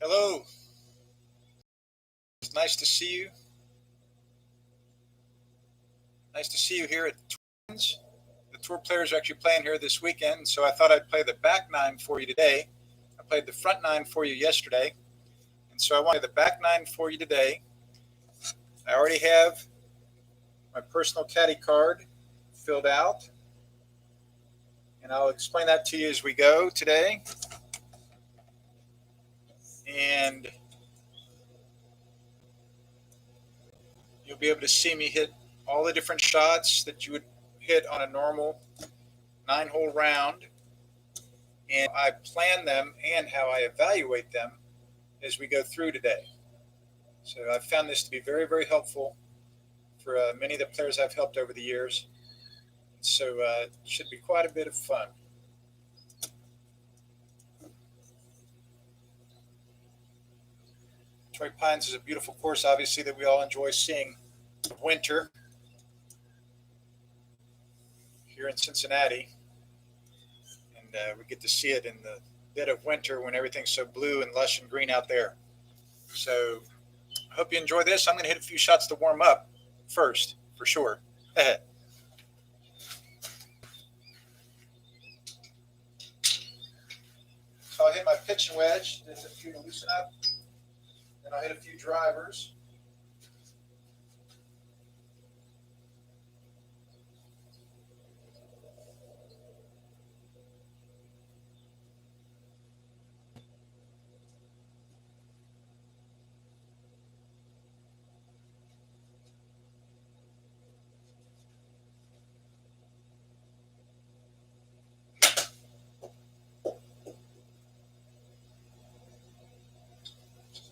Hello, it's nice to see you. Nice to see you here at Torrey Pines. The tour players are actually playing here this weekend, so I thought I'd play the back-9 for you today. I played the front-9 for you yesterday, and so I wanted the back-9 for you today. I already have my personal caddy card filled out, and I'll explain that to you as we go today. And you'll be able to see me hit all the different shots that you would hit on a normal 9-hole round, and I plan them and how I evaluate them as we go through today. So I've found this to be very, very helpful for many of the players I've helped over the years. So it should be quite a bit of fun. Torrey Pines is a beautiful course, obviously, that we all enjoy seeing in winter here in Cincinnati. And we get to see it in the dead of winter when everything's so blue and lush and green out there. So I hope you enjoy this. I'm going to hit a few shots to warm up first, for sure. So I'll hit my pitching wedge, just a few to loosen up. Then I'll hit a few drivers.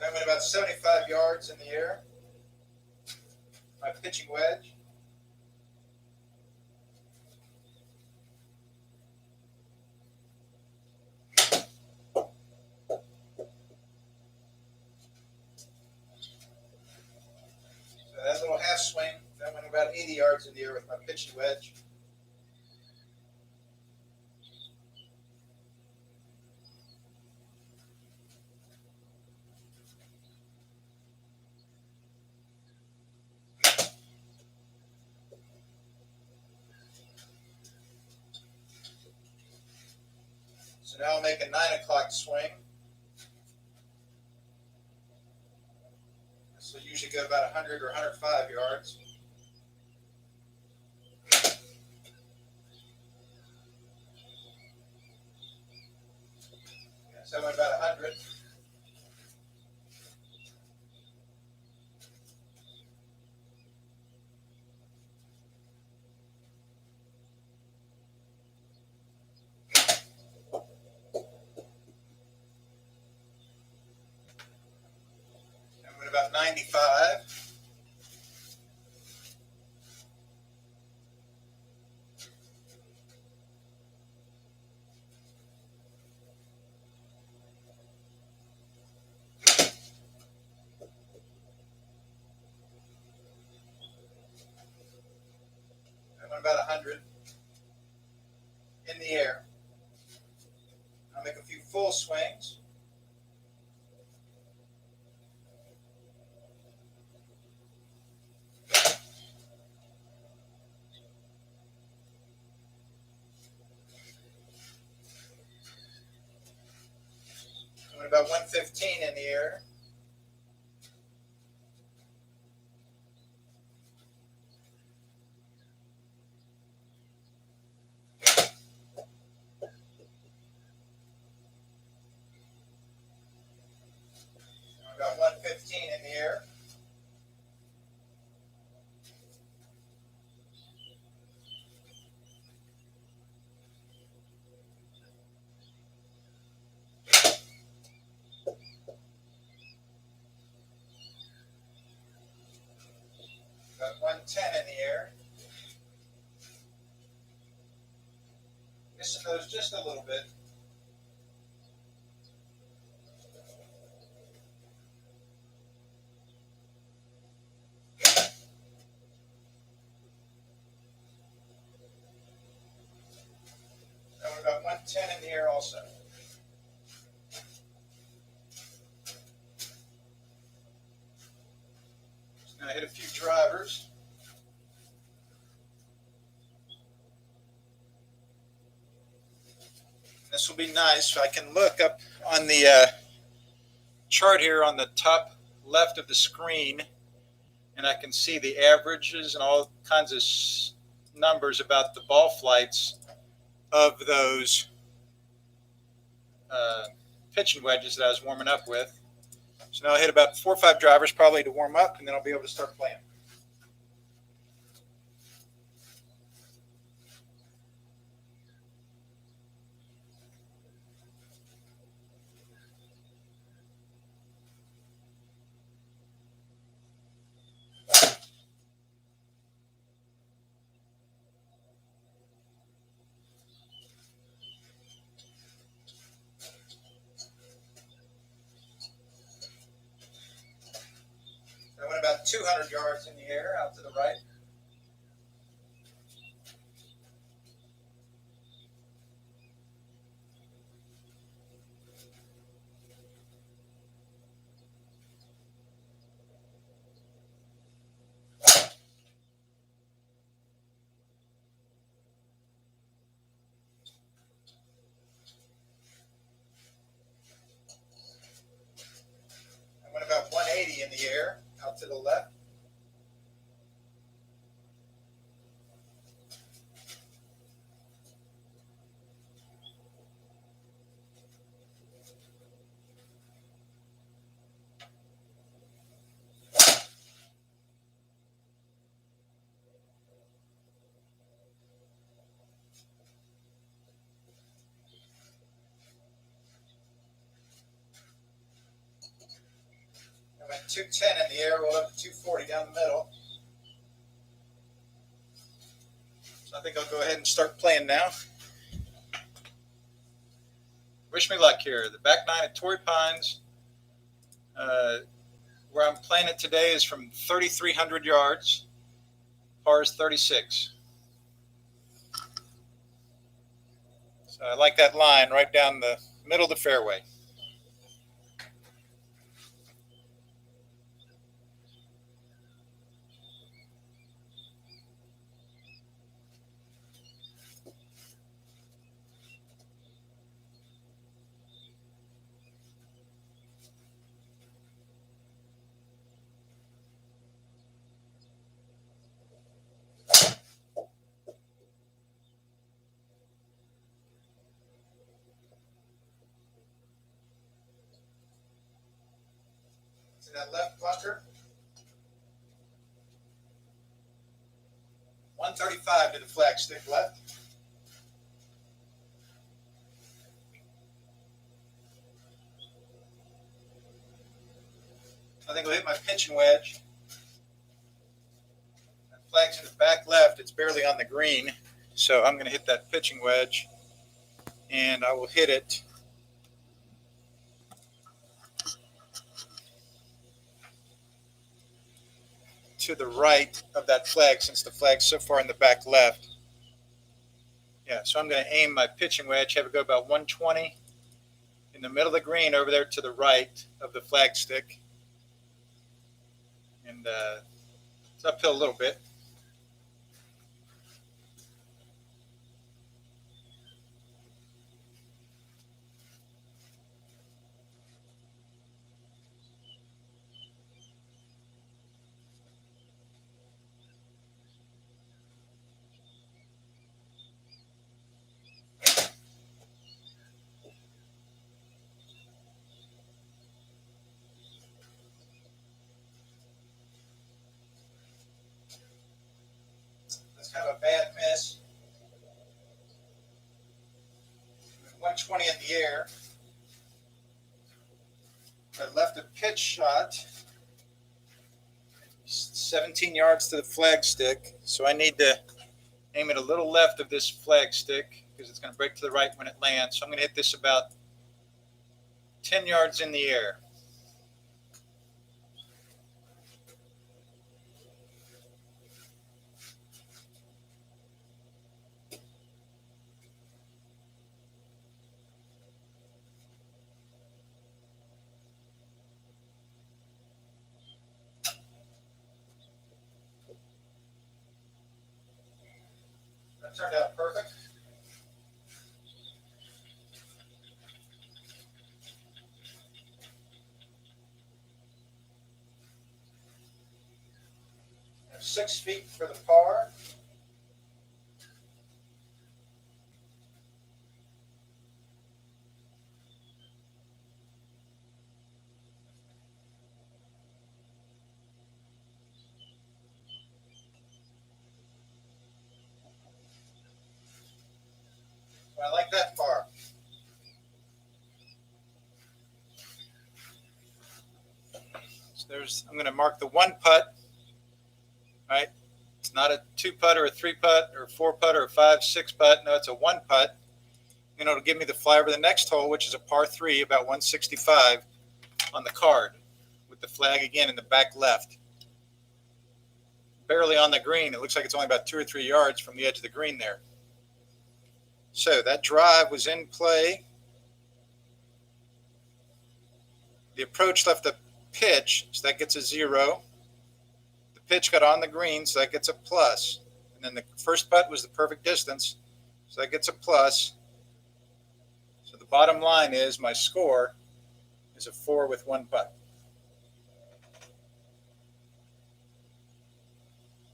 I went about 75 yards in the air. My pitching wedge. So that little half swing, that went about 80 yards in the air with my pitching wedge. So now I'll make a 9 o'clock swing. This will usually go about 100 or 105 yards. So I went about 100. About 95. I went about 100 in the air. I'll make a few full swings. About 115 in the air. About 115 in the air. About 110 in the air. Missing those just a little bit. About 110 in the air also. I hit a few drivers. This will be nice. So I can look up on the chart here on the top left of the screen, and I can see the averages and all kinds of numbers about the ball flights of those pitching wedges that I was warming up with. So now I'll hit about 4 or 5 drivers probably to warm up, and then I'll be able to start playing. I went about 200 yards in the air out to the right. I went about 180 in the air out to the left. I went 210 in the air, rolled up to 240 down the middle. So I think I'll go ahead and start playing now. Wish me luck here. The Back-9 at Torrey Pines. Where I'm playing it today is from 3,300 yards. Par is 36. So I like that line right down the middle of the fairway. To that left bunker. 135 to the flag stick left. I think I'll hit my pitching wedge. That flag's in the back left. It's barely on the green. So I'm going to hit that pitching wedge, and I will hit it to the right of that flag, since the flag's so far in the back left. Yeah, so I'm going to aim my pitching wedge, have it go about 120 in the middle of the green over there to the right of the flag stick. And it's uphill a little bit. That's kind of a bad miss. 120 in the air. I left a pitch shot 17 yards to the flag stick, so I need to aim it a little left of this flag stick because it's going to break to the right when it lands. So I'm going to hit this about 10 yards in the air. That turned out perfect. I have 6 feet for the par. I like that par. So I'm going to mark the 1 putt, right? It's not a 2 putt or a 3 putt or a 4 putt or a 5, 6 putt. No, it's a 1 putt. And it'll give me the fly over the next hole, which is a par 3, about 165 on the card, with the flag again in the back left. Barely on the green. It looks like it's only about 2 or 3 yards from the edge of the green there. So that drive was in play. The approach left a pitch, so that gets a 0. The pitch got on the green, so that gets a plus. And then the first putt was the perfect distance, so that gets a plus. So the bottom line is my score is a 4 with 1 putt.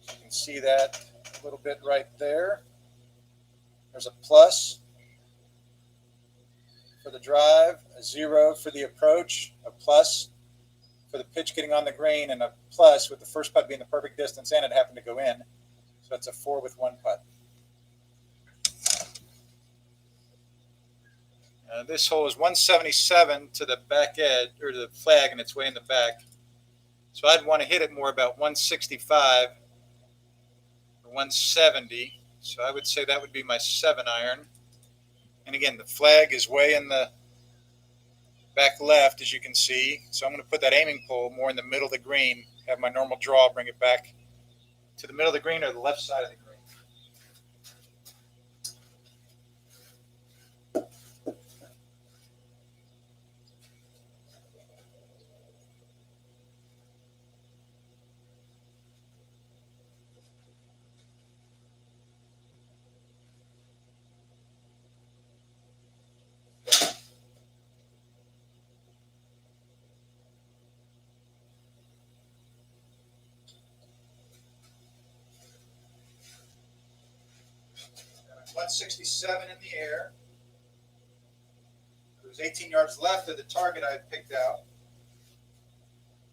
So you can see that a little bit right there. There's a plus for the drive, a 0 for the approach, a plus for the pitch getting on the green, and a plus with the first putt being the perfect distance, and it happened to go in. So it's a 4 with 1 putt. This hole is 177 to the back edge, or the flag, and it's way in the back. So I'd want to hit it more about 165 or 170. So I would say that would be my 7-iron. And again, the flag is way in the back left, as you can see. So I'm going to put that aiming pole more in the middle of the green, have my normal draw, bring it back to the middle of the green or the left side of the green. Got 167 in the air. There was 18 yards left of the target I had picked out.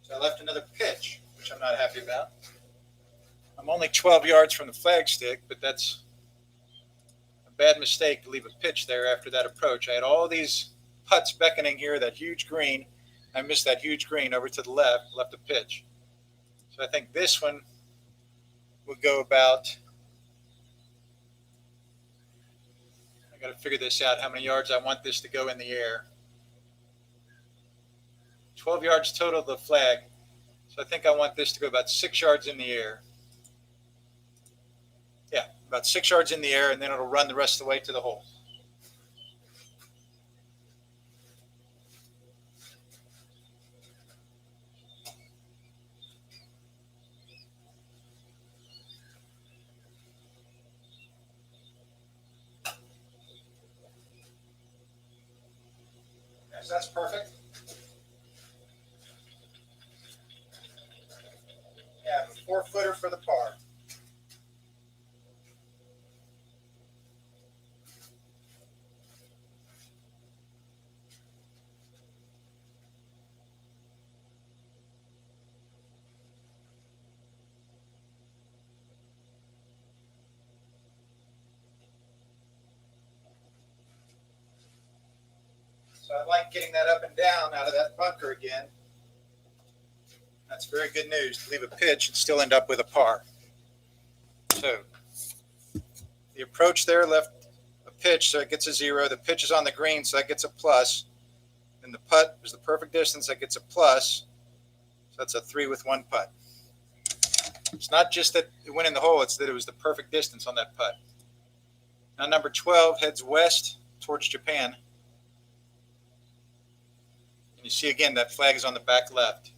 So I left another pitch, which I'm not happy about. I'm only 12 yards from the flagstick, but that's a bad mistake to leave a pitch there after that approach. I had all these putts beckoning here, that huge green. I missed that huge green over to the left a pitch. So I think this one would go about, I got to figure this out, how many yards I want this to go in the air. 12 yards total of the flag. So I think I want this to go about 6 yards in the air. Yeah, about 6 yards in the air, and then it'll run the rest of the way to the hole. Yes, that's perfect. Yeah, a 4-footer for the par. So I like getting that up and down out of that bunker again. That's very good news, to leave a pitch and still end up with a par. So the approach there left a pitch, so it gets a 0. The pitch is on the green, so that gets a plus. And the putt is the perfect distance, that gets a plus. So that's a 3 with 1 putt. It's not just that it went in the hole, it's that it was the perfect distance on that putt. Now number 12 heads west towards Japan. And you see again that flag is on the back left.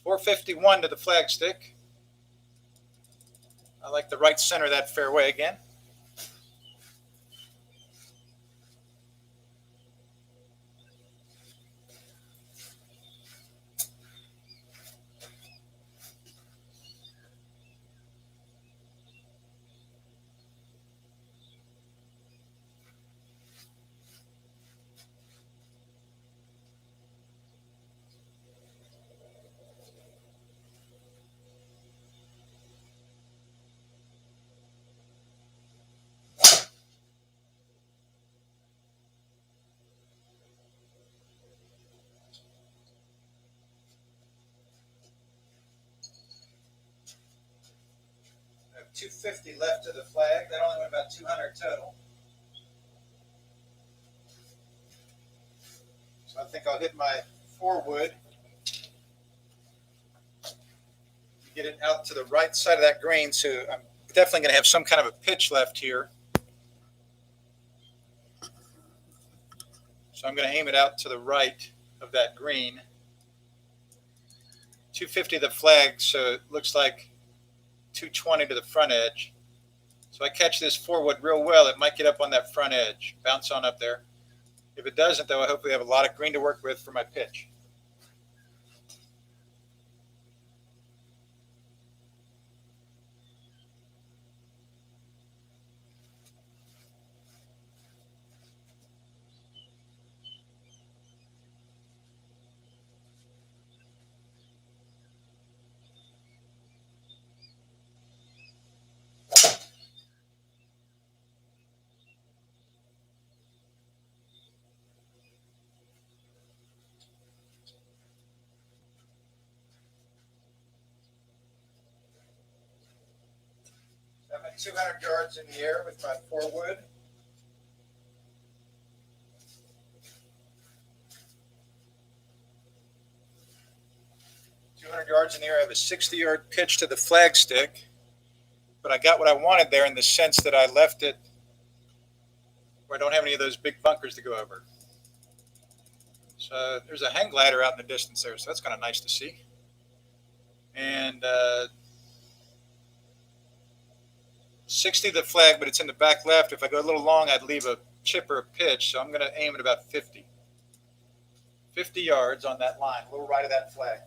451 to the flagstick. I like the right center of that fairway again. I have 250 left to the flag. That only went about 200 total. So I think I'll hit my 4-wood. Get it out to the right side of that green, so I'm definitely going to have some kind of a pitch left here. So I'm going to aim it out to the right of that green. 250 the flag, so it looks like 220 to the front edge. So I catch this 4-wood real well, it might get up on that front edge, bounce on up there. If it doesn't, though, I hopefully have a lot of green to work with for my pitch. I'm at 200 yards in the air with my 4-wood. Yards in the air. I have a 60-yard pitch to the flagstick, but I got what I wanted there in the sense that I left it where I don't have any of those big bunkers to go over. So there's a hang glider out in the distance there, so that's kind of nice to see. And 60 the flag, but it's in the back left. If I go a little long, I'd leave a chip or a pitch, so I'm going to aim at about 50. 50 yards on that line, a little right of that flag.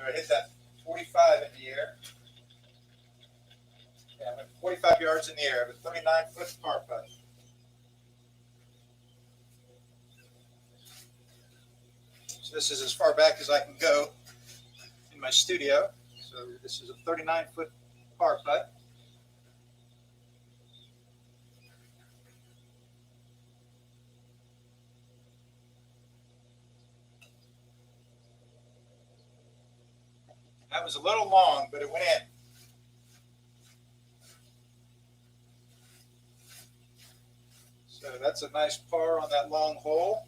I hit that 45 in the air. Yeah, I'm at 45 yards in the air. I have a 39-foot par putt. So this is as far back as I can go in my studio. So this is a 39-foot par putt. That was a little long, but it went in. So that's a nice par on that long hole.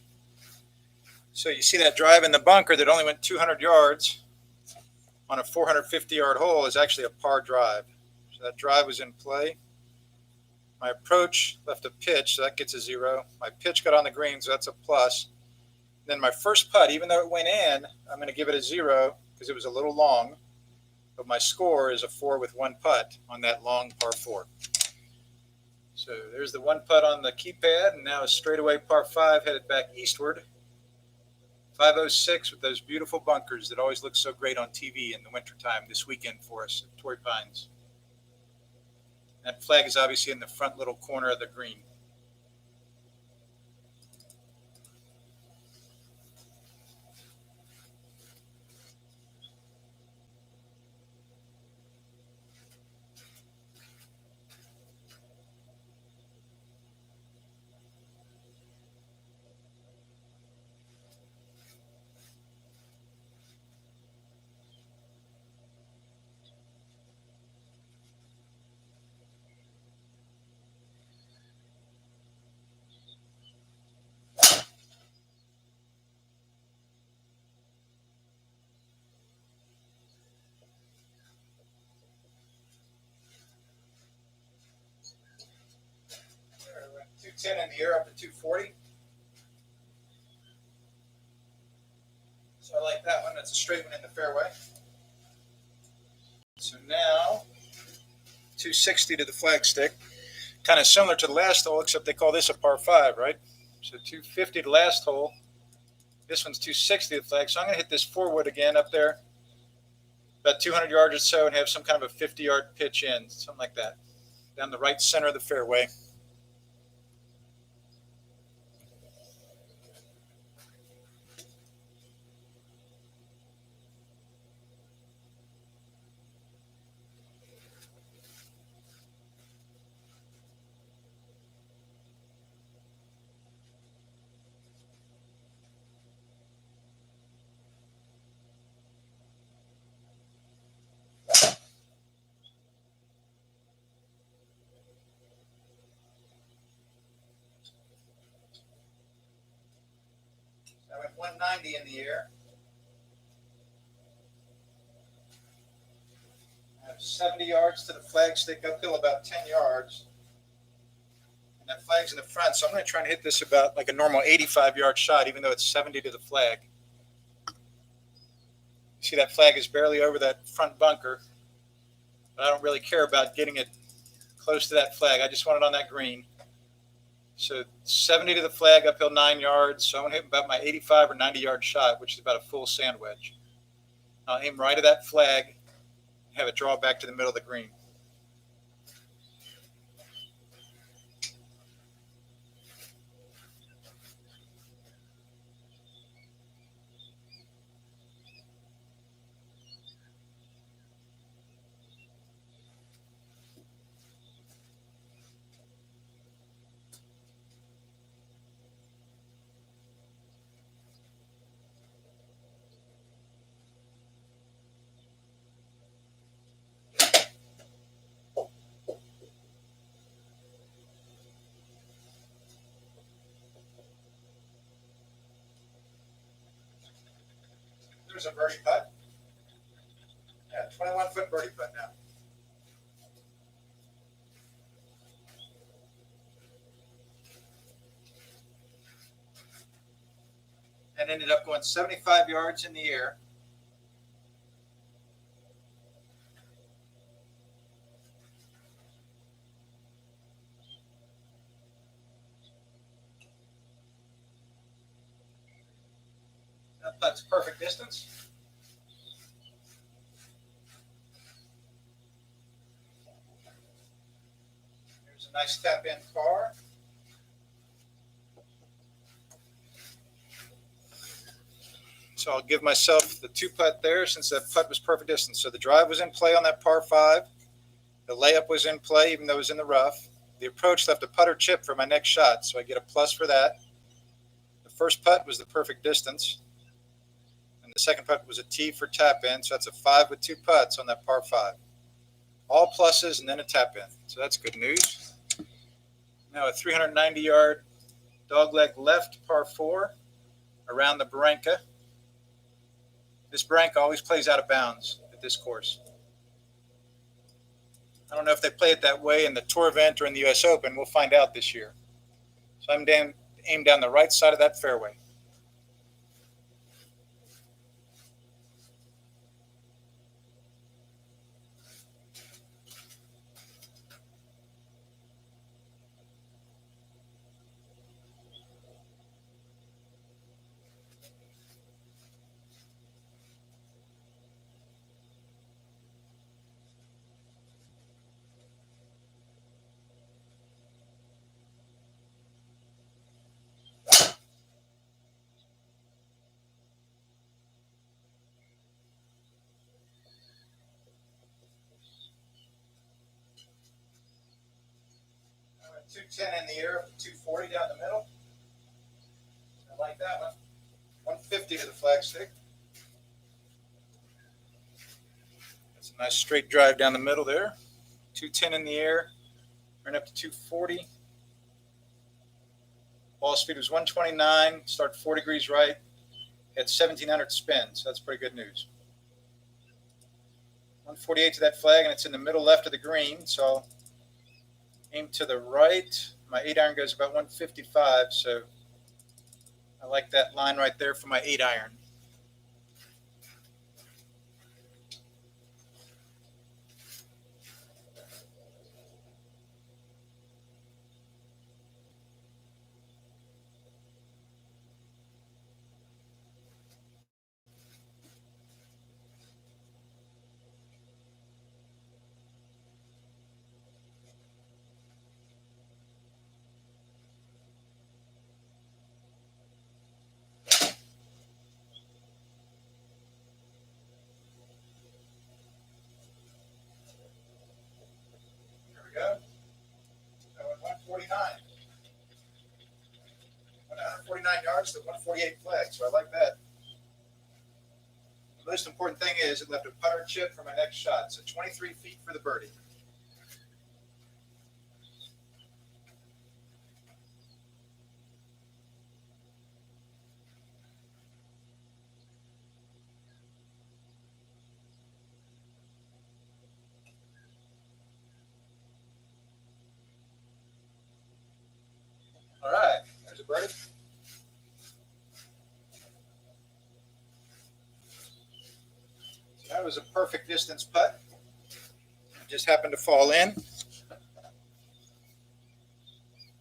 So you see that drive in the bunker that only went 200 yards on a 450-yard hole is actually a par drive. So that drive was in play. My approach left a pitch, so that gets a 0. My pitch got on the green, so that's a plus. Then my first putt, even though it went in, I'm going to give it a 0 because it was a little long. But my score is a 4 with 1 putt on that long par 4. So there's the 1 putt on the keypad, and now a straightaway par 5 headed back eastward. 506 with those beautiful bunkers that always look so great on TV in the wintertime this weekend for us at Torrey Pines. That flag is obviously in the front little corner of the green. 210 in the air up to 240. So I like that one. That's a straight one in the fairway. So now 260 to the flagstick. Kind of similar to the last hole, except they call this a par 5, right? So 250 the last hole. This one's 260 the flag. So I'm going to hit this 4-wood again up there, about 200 yards or so, and have some kind of a 50-yard pitch in, something like that, down the right center of the fairway. I went 190 in the air. I have 70 yards to the flagstick, uphill about 10 yards. And that flag's in the front, so I'm going to try and hit this about like a normal 85-yard shot, even though it's 70 to the flag. You see that flag is barely over that front bunker, but I don't really care about getting it close to that flag. I just want it on that green. So 70 to the flag, uphill 9 yards. So I'm going to hit about my 85 or 90-yard shot, which is about a full sand wedge. I'll aim right at that flag, have it draw back to the middle of the green. There's a birdie putt. Yeah, 21-foot birdie putt now. And ended up going 75 yards in the air. That putt's perfect distance. There's a nice tap-in par. So I'll give myself the 2-putt there since that putt was perfect distance. So the drive was in play on that par 5. The layup was in play even though it was in the rough. The approach left a putter chip for my next shot, so I get a plus for that. The first putt was the perfect distance. And the second putt was a tee for tap-in, so that's a 5 with 2 putts on that par 5. All pluses and then a tap-in, so that's good news. Now a 390-yard dogleg left par 4 around the Barranca. This Barranca always plays out of bounds at this course. I don't know if they play it that way in the Tour event or in the U.S. Open. We'll find out this year. So I'm aimed down the right side of that fairway. I went 210 in the air, 240 down the middle. I like that one. 150 to the flagstick. That's a nice straight drive down the middle there. 210 in the air, turn up to 240. Ball speed was 129, start 4 degrees right, had 1,700 spin, so that's pretty good news. 148 to that flag, and it's in the middle left of the green, so aim to the right My 8-iron goes about 155, so I like that line right there for my 8-iron. There we go. I went 149. Went 149 yards to 148 flags, so I like that. The most important thing is it left a putter chip for my next shot, so 23 feet for the birdie. All right, there's a birdie. So that was a perfect distance putt. It just happened to fall in.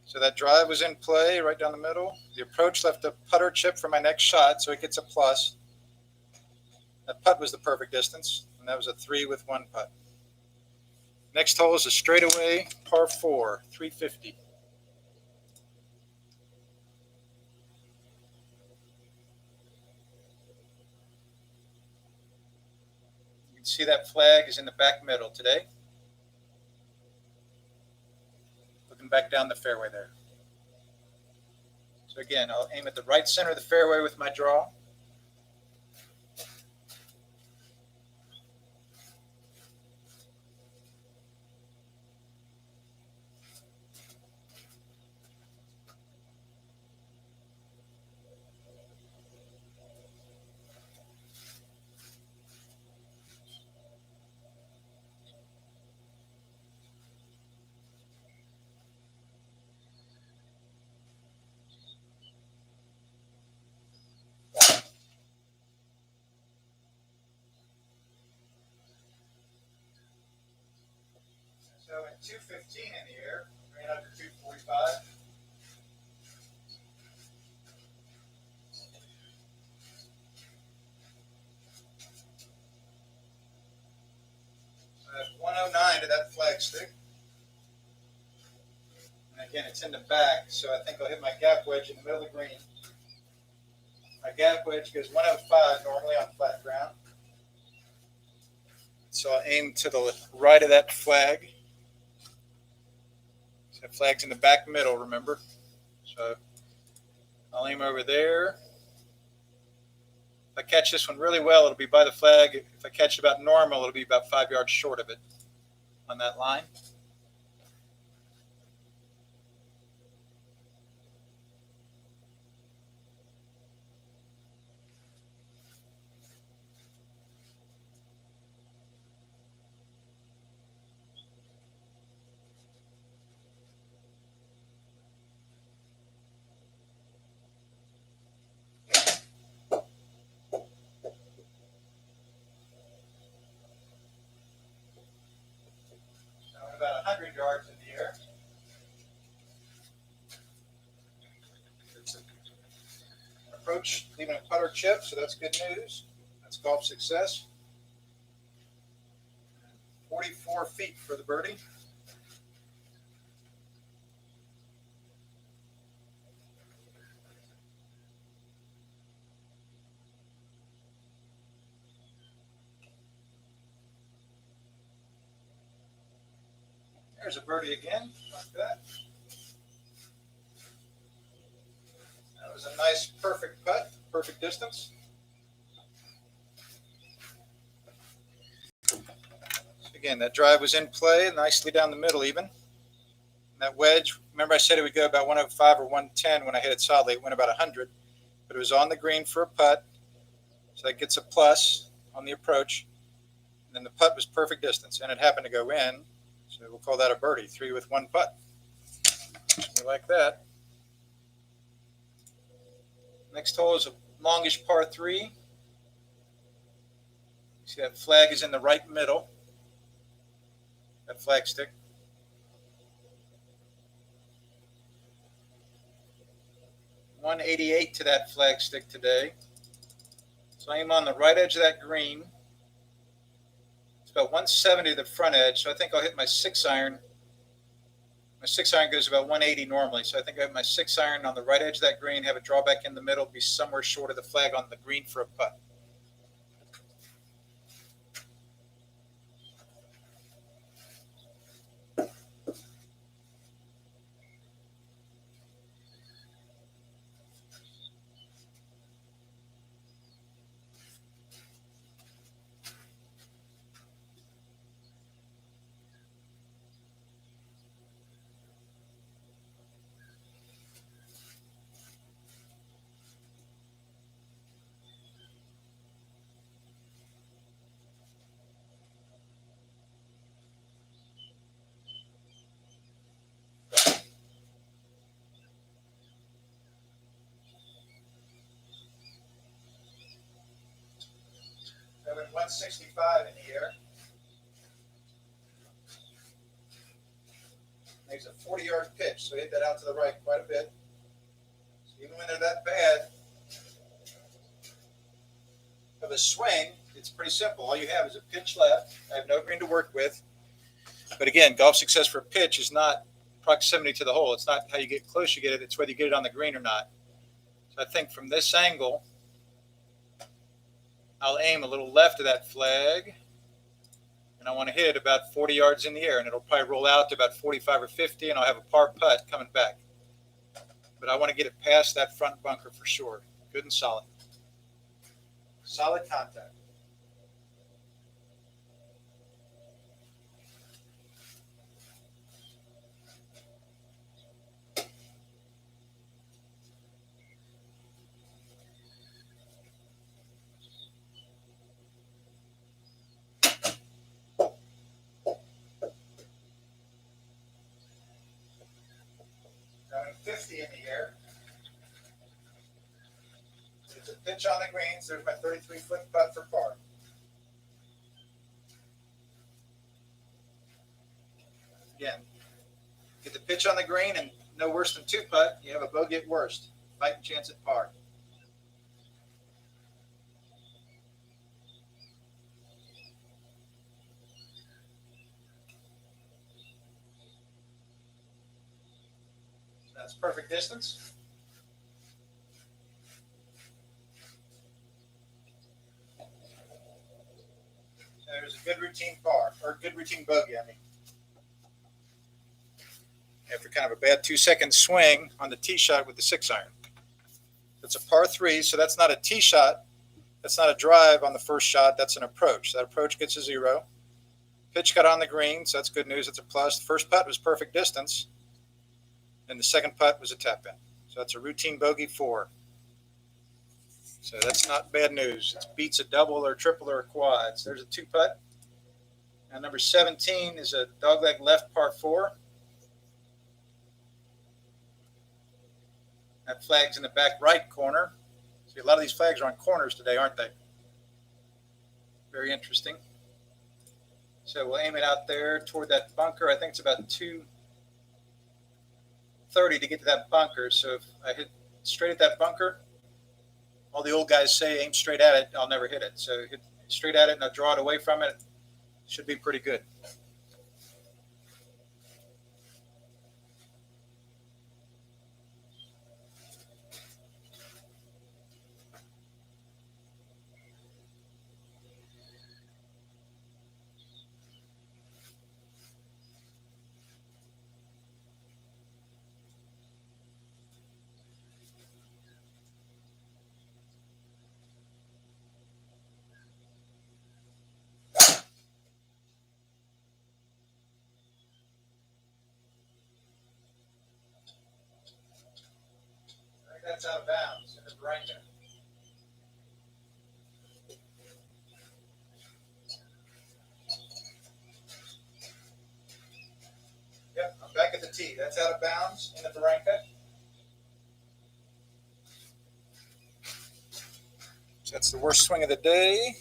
So that drive was in play right down the middle. The approach left a putter chip for my next shot, so it gets a plus. That putt was the perfect distance, and that was a 3 with 1 putt. Next hole is a straightaway par 4, 350. You can see that flag is in the back middle today. Looking back down the fairway there. So again, I'll aim at the right center of the fairway with my draw. So at 215 in the air, ran up to 245. So I have 109 to that flag stick. And again, it's in the back, so I think I'll hit my gap wedge in the middle of the green. My gap wedge goes 105 normally on flat ground. So I'll aim to the right of that flag. So that flag's in the back middle, remember? So I'll aim over there. If I catch this one really well, it'll be by the flag. If I catch it about normal, it'll be about 5 yards short of it on that line. About 100 yards in the air. It's an approach, leaving a putter chip, so that's good news. That's golf success. 44 feet for the birdie. There's a birdie again, like that. That was a nice, perfect putt, perfect distance. So again, that drive was in play, nicely down the middle even. And that wedge, remember I said it would go about 105 or 110 when I hit it solidly. It went about 100, but it was on the green for a putt. So that gets a plus on the approach. And then the putt was perfect distance, and it happened to go in. So we'll call that a birdie, 3 with 1 putt. Something like that. Next hole is a longish par 3. See that flag is in the right middle. That flag stick. 188 to that flag stick today. So I am on the right edge of that green. It's about 170 to the front edge, so I think I'll hit my 6-iron. My 6-iron goes about 180 normally, so I think I have my 6-iron on the right edge of that green, have a drawback in the middle, be somewhere short of the flag on the green for a putt. I went 165 in the air. Makes a 40-yard pitch, so hit that out to the right quite a bit. So even when they're that bad of a swing, it's pretty simple. All you have is a pitch left. I have no green to work with. But again, golf success for a pitch is not proximity to the hole. It's not how you get close you get it. It's whether you get it on the green or not. So I think from this angle, I'll aim a little left of that flag. And I want to hit it about 40 yards in the air. And it'll probably roll out to about 45 or 50. And I'll have a par putt coming back. But I want to get it past that front bunker for sure. Good and solid. Solid contact. Going 50 in the air. It's a pitch on the greens. There's my 33-foot putt for par. Again, get the pitch on the green and no worse than 2 putt. You have a bogey at worst. Fighting chance at par. That's perfect distance. There's a good routine par, or good routine bogey, I mean. After kind of a bad 2-second swing on the tee shot with the 6-iron. That's a par 3, so that's not a tee shot. That's not a drive on the first shot. That's an approach. That approach gets a 0. Pitch got on the green, so that's good news. That's a plus. The first putt was perfect distance. And the second putt was a tap in. So that's a routine bogey 4. So that's not bad news. It beats a double or a triple or a quad. So there's a 2 putt. And number 17 is a dogleg left par 4. That flag's in the back right corner. See, a lot of these flags are on corners today, aren't they? Very interesting. So we'll aim it out there toward that bunker. I think it's about 230 to get to that bunker. So if I hit straight at that bunker, all the old guys say aim straight at it, I'll never hit it. So hit straight at it and I'll draw it away from it. Should be pretty good. That's out of bounds. It's right there. Yep, I'm back at the tee. tee. That's out of bounds in the barranca. So that's the worst swing of the day.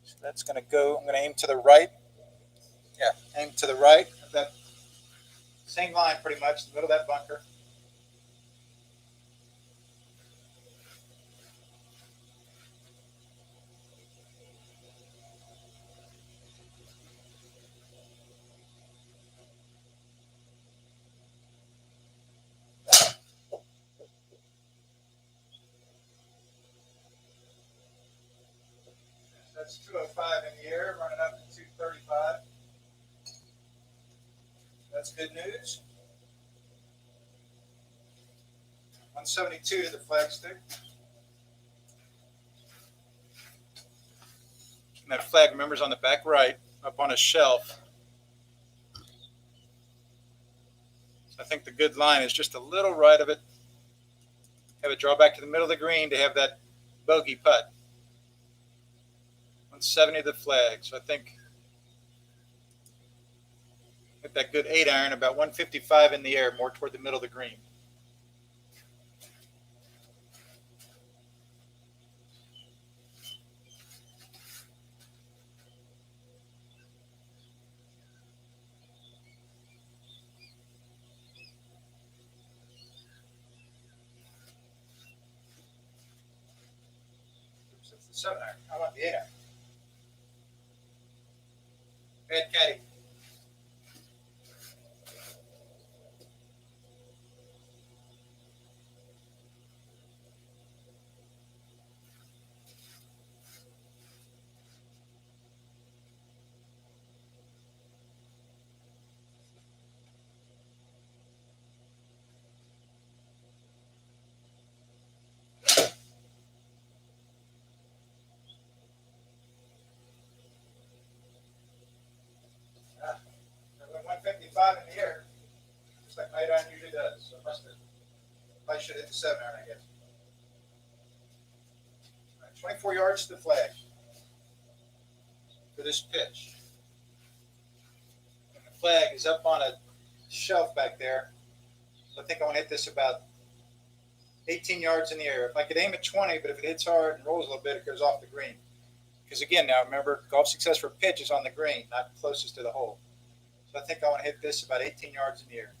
So that's going to go, I'm going to aim to the right. Yeah, aim to the right of that same line pretty much, the middle of that bunker. That's 205 in the air, running up to 235. That's good news. 172 to the flagstick. And that flag, remember, is on the back right, up on a shelf. So I think the good line is just a little right of it. Have it draw back to the middle of the green to have that bogey putt. 170 to the flag. So I think hit that good 8-iron, about 155 in the air, more toward the middle of the green. Oops, that's the 7-iron. I want the 8-iron. Bad caddy. I went 155 in the air, just like my 8-iron usually does. So I should hit the 7-iron, I guess. All right, 24 yards to the flag for this pitch. And the flag is up on a shelf back there. So I think I want to hit this about 18 yards in the air. If I could aim at 20, but if it hits hard and rolls a little bit, it goes off the green. Because again, now remember, golf success for pitch is on the green, not closest to the hole. So I think I want to hit this about 18 yards in the air.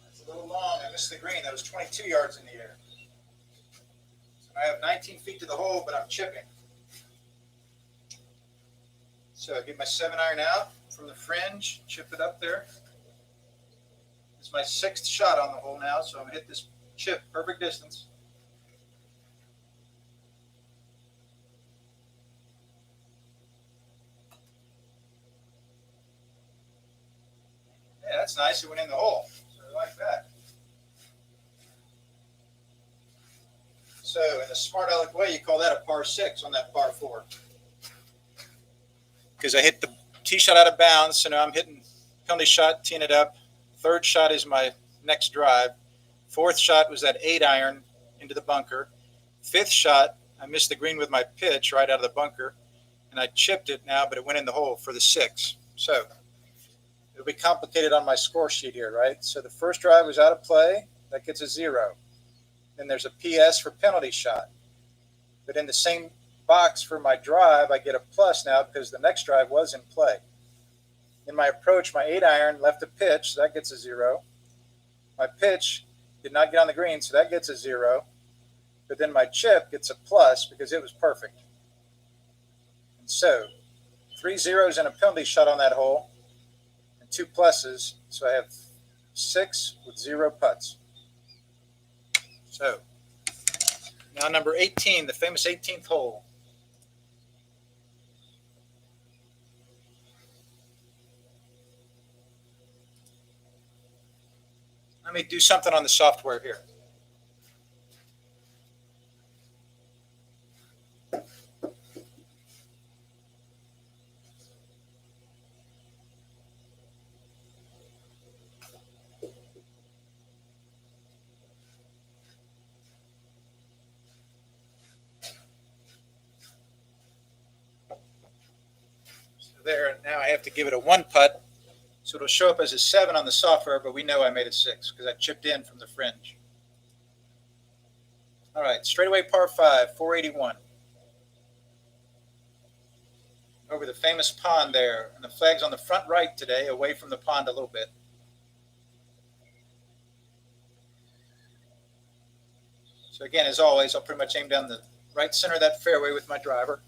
That's a little long. I missed the green. That was 22 yards in the air. So I have 19 feet to the hole, but I'm chipping. So I get my 7-iron out from the fringe, chip it up there. This is my 6th shot on the hole now, so I'm going to hit this chip perfect distance. Yeah, that's nice. It went in the hole. So I like that. So in a smart aleck way, you call that a par 6 on that par 4. Because I hit the tee shot out of bounds, so now I'm hitting penalty shot, teeing it up. 3rd shot is my next drive. 4th shot was that 8-iron into the bunker. 5th shot, I missed the green with my pitch right out of the bunker, and I chipped it now, but it went in the hole for the 6. So it'll be complicated on my score sheet here, right? So the first drive was out of play. That gets a 0. Then there's a PS for penalty shot. But in the same box for my drive, I get a plus now because the next drive was in play. In my approach, my 8-iron left a pitch, so that gets a 0. My pitch did not get on the green, so that gets a 0. But then my chip gets a plus because it was perfect. And so 3 zeros and a penalty shot on that hole and 2 pluses, so I have 6 with 0 putts. So now number 18, the famous 18th hole. Let me do something on the software here. there. Now I have to give it a 1 putt. So it'll show up as a 7 on the software, but we know I made a 6 because I chipped in from the fringe. All right, straightaway par 5, 481. Over the famous pond there. And the flag's on the front right today, away from the pond a little bit. So again, as always, I'll pretty much aim down the right center of that fairway with my driver.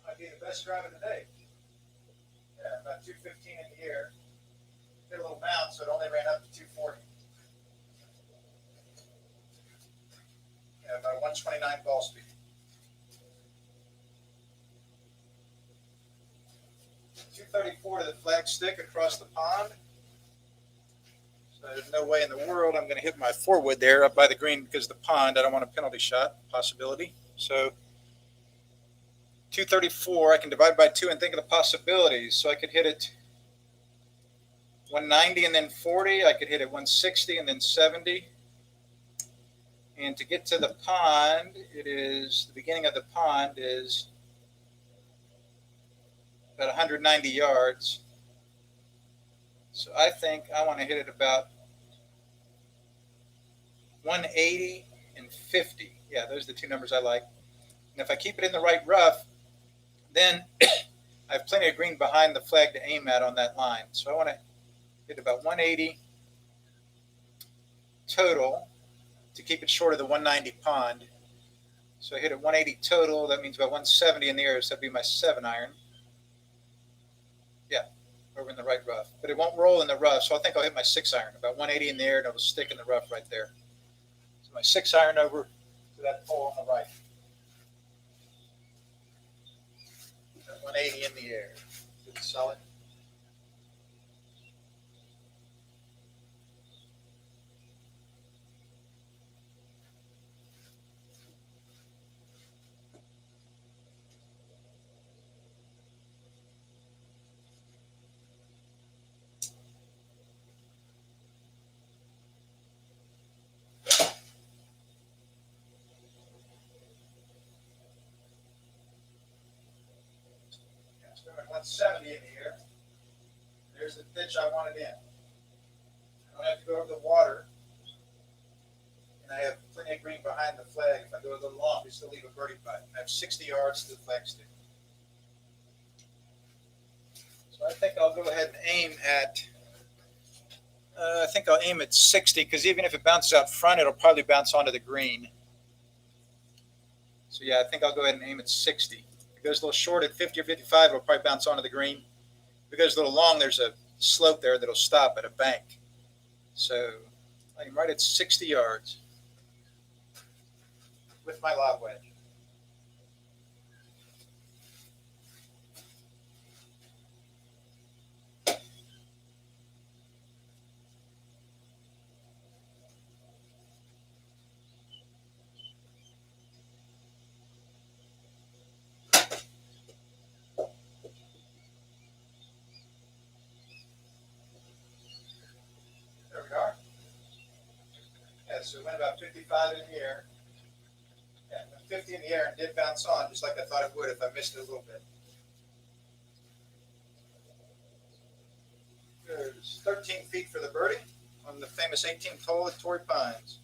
Might be the best drive of the day. Yeah, about 215 in the air. Hit a little bounce, so it only ran up to 240. Yeah, about 129 ball speed. .234 to the flag stick across the pond. So there's no way in the world I'm going to hit my 4-wood there up by the green because of the pond. I don't want a penalty shot possibility. So 234, I can divide by 2 and think of the possibilities. So I could hit it 190 and then 40. I could hit it 160 and then 70. And to get to the pond, it is, the beginning of the pond is about 190 yards. So I think I want to hit it about 180 and 50. Yeah, those are the 2 numbers I like. And if I keep it in the right rough, then I have plenty of green behind the flag to aim at on that line. So I want to hit about 180 total to keep it short of the 190 pond. So I hit it 180 total. That means about 170 in the air. So that'd be my 7-iron. Yeah, over in the right rough. But it won't roll in the rough, so I think I'll hit my 6-iron. About 180 in the air, and it'll stick in the rough right there. So my 6-iron over to that pole on the right. 180 in the air. Good, solid. Yeah, 170 in the air. There's the pitch I wanted in. I don't have to go over the water. And I have plenty of green behind the flag. If I go a little long, we still leave a birdie putt. I have 60 yards to the flag stick. So I think I'll go ahead and aim at, I think I'll aim at 60, because even if it bounces out front, it'll probably bounce onto the green. So yeah, I think I'll go ahead and aim at 60. If it goes a little short at 50 or 55, it'll probably bounce onto the green. If it goes a little long, there's a slope there that'll stop at a bank. So I'm right at 60 yards with my lob wedge. There we are. Yeah, so it went about 55 in the air. Yeah, it went 50 in the air and did bounce on, just like I thought it would if I missed it a little bit. There's 13 feet for the birdie on the famous 18th hole at Torrey Pines.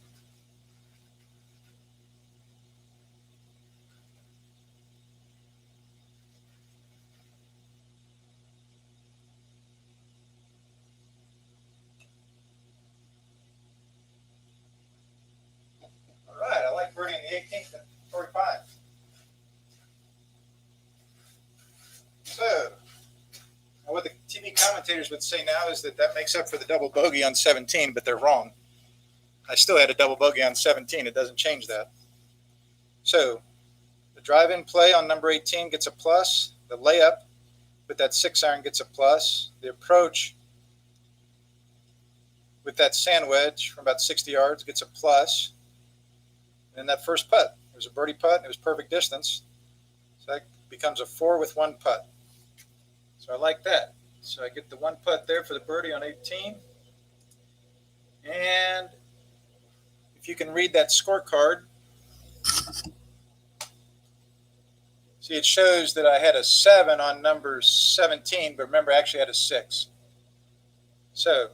All right, I like birdie in the 18th at Torrey Pines. So, what the TV commentators would say now is that makes up for the double bogey on 17, but they're wrong. I still had a double bogey on 17. It doesn't change that. So, The drive-in play on number 18 gets a plus. The layup with that 6-iron gets a plus. The approach with that sand wedge from about 60 yards gets a plus. And then that first putt, it was a birdie putt, and it was perfect distance. So that becomes a 4 with 1 putt. So I like that. So I get the 1 putt there for the birdie on 18. And if you can read that scorecard, see it shows that I had a 7 on number 17, but remember I actually had a 6. So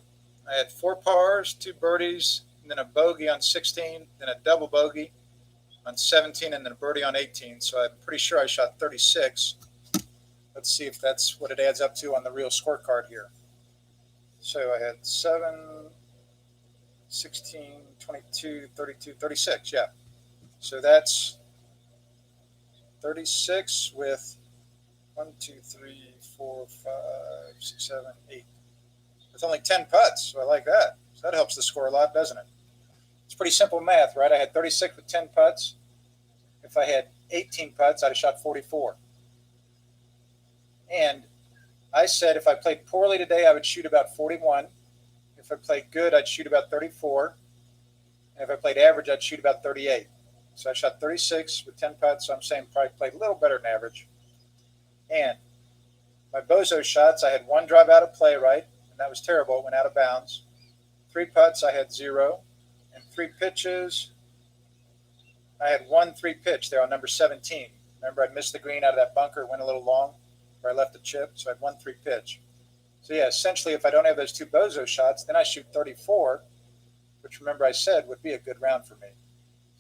I had 4 pars, 2 birdies, and then a bogey on 16, then a double bogey on 17, and then a birdie on 18. So I'm pretty sure I shot 36. Let's see if that's what it adds up to on the real scorecard here. So I had 7, 16, 22, 32, 36, yeah. So that's 36 with 1, 2, 3, 4, 5, 6, 7, 8. With only 10 putts, so I like that. So that helps the score a lot, doesn't it? It's pretty simple math, right? I had 36 with 10 putts. If I had 18 putts, I'd have shot 44. And I said if I played poorly today, I would shoot about 41. If I played good, I'd shoot about 34. And if I played average, I'd shoot about 38. So I shot 36 with 10 putts, so I'm saying probably played a little better than average. And my bozo shots, I had 1 drive out of play, right? And that was terrible. It went out of bounds. 3 putts, I had 0. And 3 pitches, I had 1 3-pitch there on number 17. Remember, I missed the green out of that bunker, went a little long, where I left the chip, so I had 1 3-pitch. So yeah, essentially, if I don't have those 2 bozo shots, then I shoot 34, which remember I said would be a good round for me.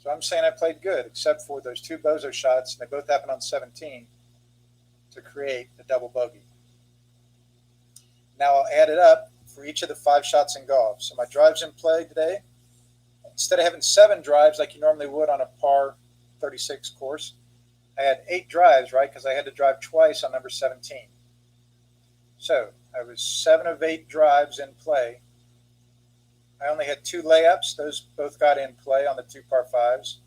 So I'm saying I played good, except for those 2 bozo shots, and they both happened on 17 to create the double bogey. Now I'll add it up for each of the 5 shots in golf. So my drives in play today, instead of having 7 drives like you normally would on a par 36 course, I had 8 drives, right, because I had to drive twice on number 17. So I was 7 of 8 drives in play. I only had 2 layups. Those both got in play on the 2 par 5s.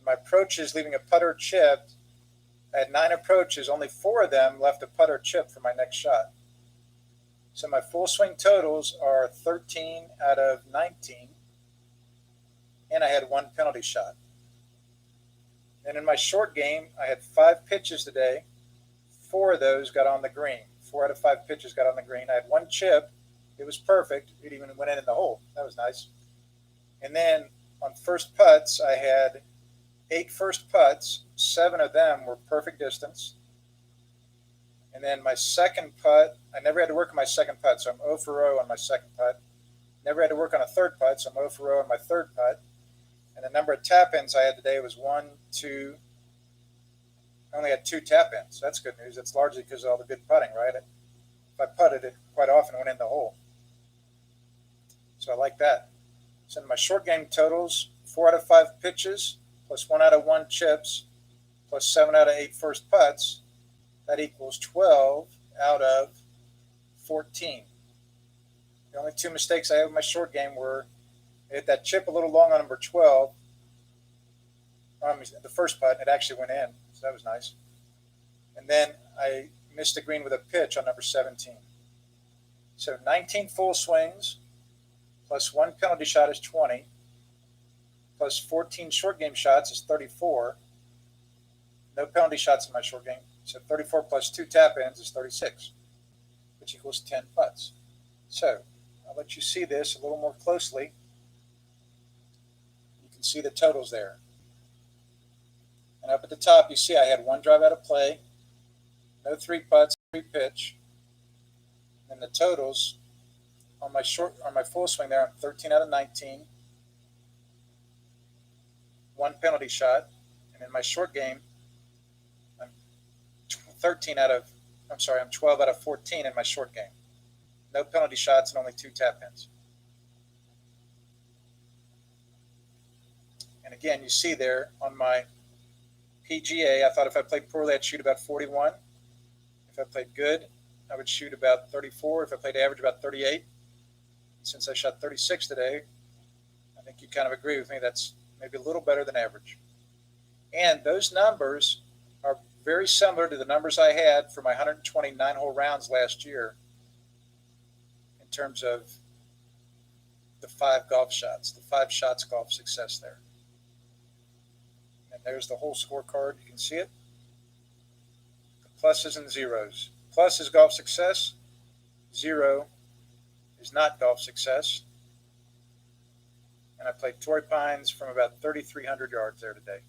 My approaches, leaving a putter chip, I had 9 approaches. Only 4 of them left a putter chip for my next shot. So my full swing totals are 13 out of 19. And I had 1 penalty shot. And in my short game, I had 5 pitches today. 4 of those got on the green. 4 out of 5 pitches got on the green. I had 1 chip. It was perfect. It even went in the hole. That was nice. And then on first putts, I had 8 first putts. 7 of them were perfect distance. And then my second putt, I never had to work on my second putt, so I'm 0 for 0 on my second putt. Never had to work on a third putt, so I'm 0 for 0 on my third putt. And the number of tap-ins I had today was 1, 2. I only had 2 tap-ins. That's good news. That's largely because of all the good putting, right? If I putted, it quite often went in the hole. So I like that. So in my short game totals, 4 out of 5 pitches, plus 1 out of 1 chips, plus 7 out of 8 first putts, that equals 12 out of 14. The only 2 mistakes I had with my short game were I hit that chip a little long on number 12. The first putt, it actually went in, so that was nice. And then I missed the green with a pitch on number 17. So 19 full swings, plus 1 penalty shot is 20, plus 14 short game shots is 34. No penalty shots in my short game. So 34 plus 2 tap-ins is 36, which equals 10 putts. So I'll let you see this a little more closely. You can see the totals there. And up at the top, you see I had 1 drive out of play, no 3 putts, 3 pitch. And the totals on my full swing there, I'm 13 out of 19, 1 penalty shot. And in my short game, I'm 12 out of 14 in my short game. No penalty shots and only 2 tap-ins. And again, you see there on my PGA, I thought if I played poorly, I'd shoot about 41. If I played good, I would shoot about 34. If I played average, about 38. Since I shot 36 today, I think you kind of agree with me. That's maybe a little better than average. And those numbers are very similar to the numbers I had for my 120 nine-hole rounds last year in terms of the 5 golf shots, the 5 shots golf success there. And there's the whole scorecard. You can see it. The pluses and zeros. Plus is golf success. 0 is not golf success. And I played Torrey Pines from about 3,300 yards there today.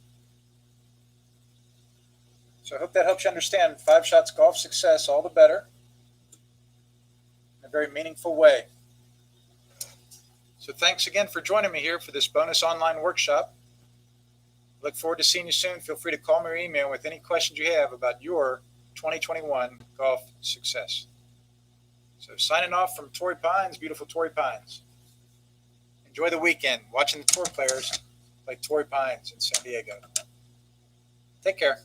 So I hope that helps you understand 5 shots golf success, all the better, in a very meaningful way. So thanks again for joining me here for this bonus online workshop. Look forward to seeing you soon. Feel free to call me or email with any questions you have about your 2021 golf success. So signing off from Torrey Pines, beautiful Torrey Pines. Enjoy the weekend watching the tour players play Torrey Pines in San Diego. Take care.